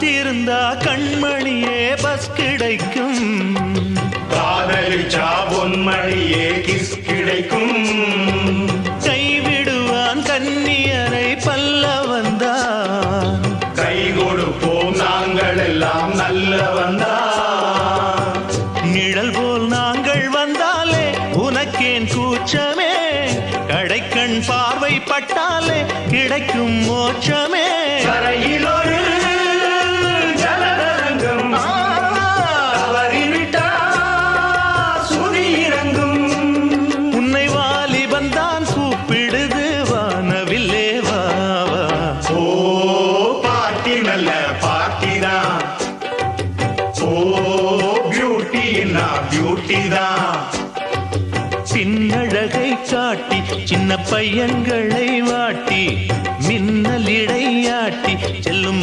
காத்திருந்தா கண்மணியே பஸ் கிடைக்கும், காதலிச்சா பொன்மணியே கிஸ் கிடைக்கும். கைவிடுவான் கன்னியரை பல்லவந்தான், கை கொடுப்போம் நாங்கள் எல்லாம் நல்லவந்தான். நிழல் போல் நாங்கள் வந்தாலே உனக்கேன் கூச்சமே, கடைக்கண் பார்வை பட்டாலே கிடைக்கும் மோட்சமே. கரையில் ஒரு ஜலதரங்கம் தவறிவிட்டா சுதி இறங்கும். உன்னை வாலிபந்தான் கூப்பிடுது வானவில்லே வா வா. ஓ பாட்டி நல்ல பாட்டி தான், ஓ பியூட்டின்னா பியூட்டி தான். பின்னழகை காட்டி சின்ன பையன்களை வாட்டி மின்னலிடையாட்டி செல்லும்